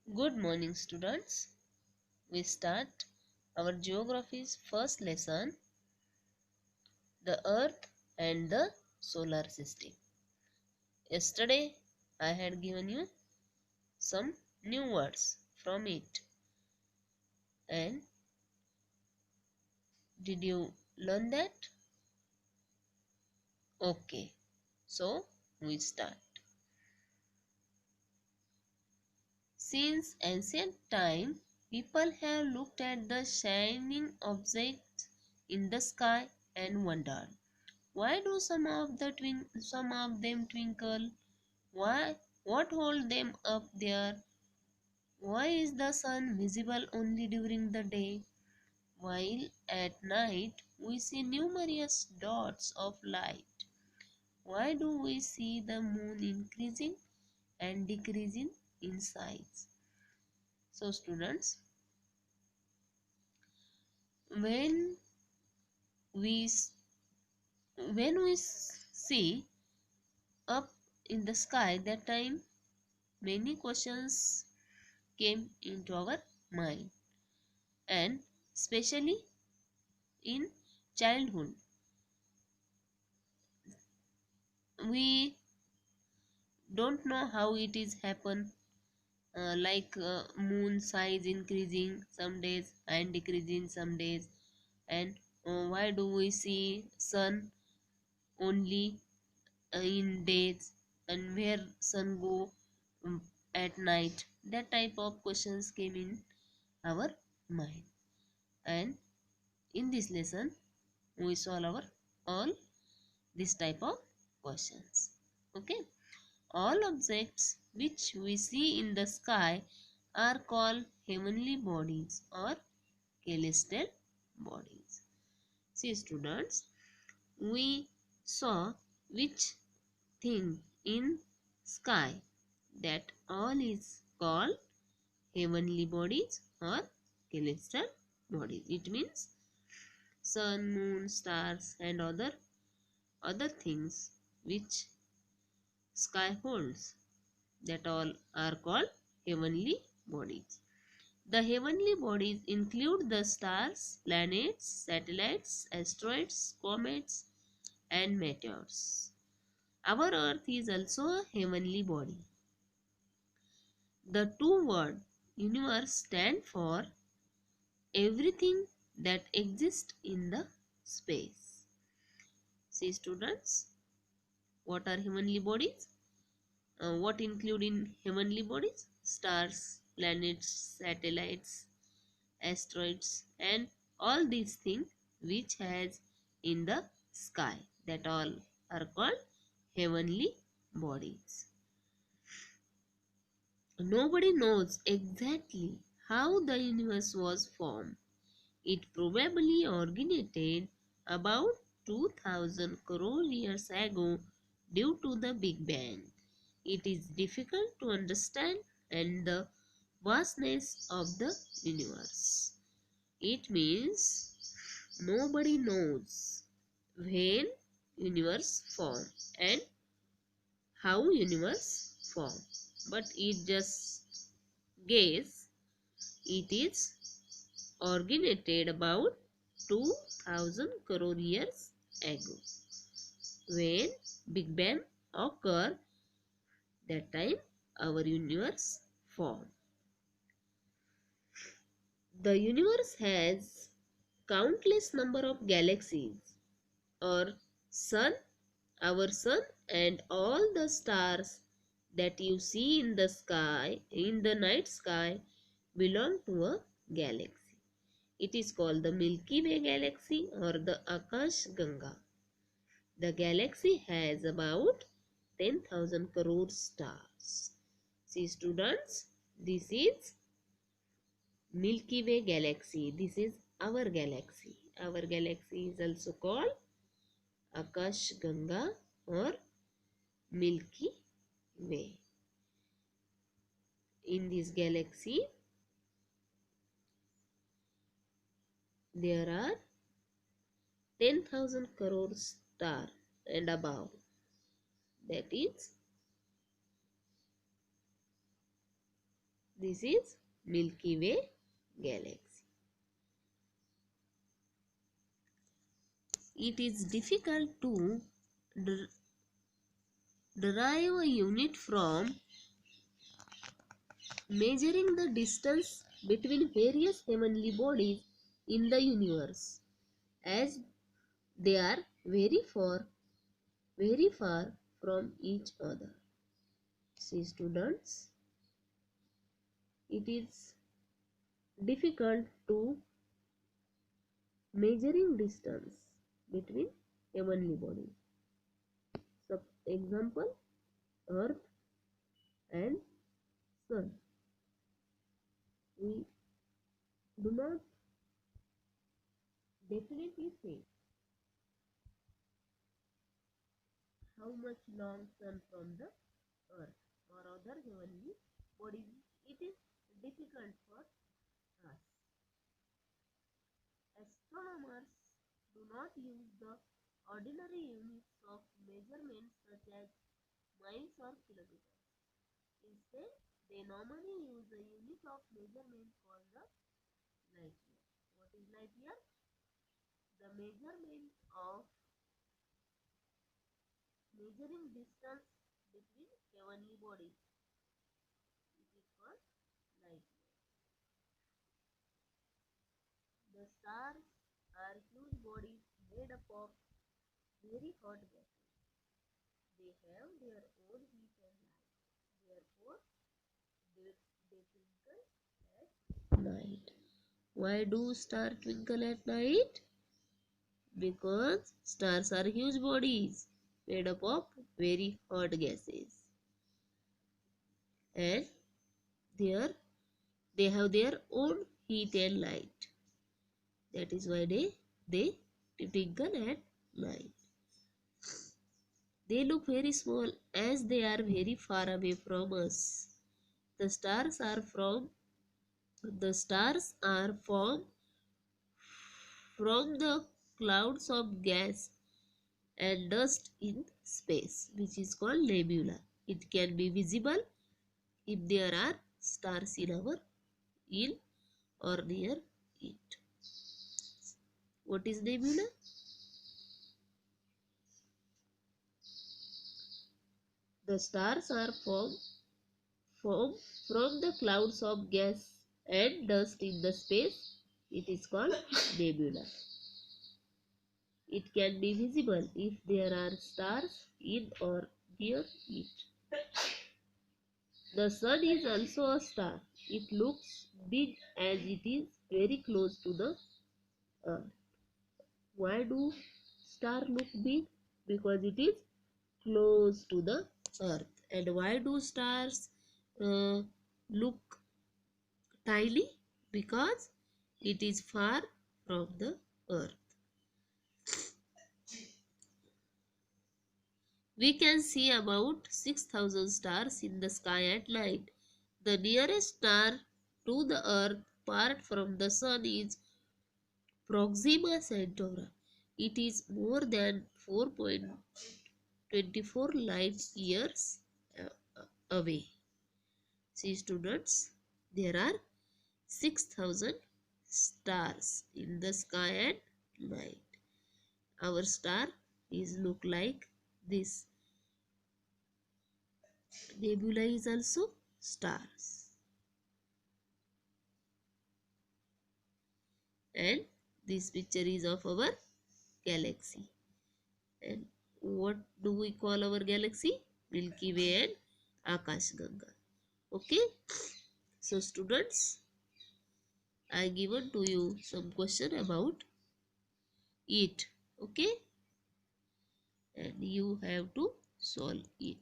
Good morning, students. We start our geography's first lesson, the Earth and the solar system. Yesterday, I had given you some new words from it. And did you learn that? Okay. So, we start. Since ancient time, people have looked at the shining objects in the sky and wondered, why do some of them twinkle? Why? What hold them up there? Why is the sun visible only during the day, while at night we see numerous dots of light? Why do we see the moon increasing and decreasing in size? So, students, when we s- see up in the sky, that time many questions came into our mind, and especially in childhood we don't know how it is happen, moon size increasing some days and decreasing some days, and why do we see sun only in days, and where sun go um, at night. That type of questions came in our mind, and in this lesson we solve our all this type of questions. Okay, all objects which we see in the sky are called heavenly bodies or celestial bodies. See, students, we saw which thing in sky, that all is called heavenly bodies or celestial bodies. It means sun, moon, stars and other things which sky holds, that all are called heavenly bodies. The heavenly bodies include the stars, planets, satellites, asteroids, comets, and meteors. Our Earth is also a heavenly body. The two words universe stand for everything that exists in the space. See, students, what are heavenly bodies? What include in heavenly bodies? Stars, planets, satellites, asteroids, and all these things which has in the sky, that all are called heavenly bodies. Nobody knows exactly how the universe was formed. It probably originated about 2000 crore years ago due to the Big Bang. It is difficult to understand and the vastness of the universe. It means nobody knows when universe formed and how universe formed, but it just guess it is originated about 2000 crore years ago. When Big Bang occurred, that time our universe formed. The universe has countless number of galaxies, or sun, our sun, and all the stars that you see in the sky, in the night sky, belong to a galaxy. It is called the Milky Way galaxy or the Akash Ganga. The galaxy has about 10,000 crore stars. See, students, this is Milky Way galaxy. This is our galaxy. Our galaxy is also called Akash Ganga or Milky Way. In this galaxy, there are 10,000 crore stars and above. That is This is Milky Way galaxy. It is difficult to derive a unit from measuring the distance between various heavenly bodies in the universe, as they are very far from each other. See students, it is difficult to measuring distance between heavenly bodies. So example, earth and sun. We do not definitely say how much long sun from the earth or other heavenly bodies. It is difficult for us. Astronomers do not use the ordinary units of measurement such as miles or kilometers. Instead, they normally use a unit of measurement called the light year. What is light year? The measurement of measuring distance between heavenly bodies. It is called light year. The stars are huge bodies made up of very hot gases. They have their own heat and light. Therefore, they twinkle at night. Why do stars twinkle at night? Because stars are huge bodies made up of very hot gases, and there they have their own heat and light. That is why they twinkle at night. They look very small as they are very far away from us. The stars are formed from the clouds of gas and dust in space, which is called nebula. It can be visible if there are stars in or near it. What is nebula? The stars are formed from the clouds of gas and dust in the space. It is called nebula. It can be visible if there are stars in or near it. The sun is also a star. It looks big as it is very close to the earth. Why do stars look big? Because it is close to the earth. And why do stars look tiny? Because it is far from the earth. We can see about 6,000 stars in the sky at night. The nearest star to the earth apart from the sun is Proxima Centauri. It is more than 4.24 light years away. See students, there are 6,000 stars in the sky at night. Our star is look like this. Nebula is also stars. And this picture is of our galaxy. And what do we call our galaxy? Milky Way and Akashganga. Okay. So students, I given to you some question about it. Okay. And you have to solve it.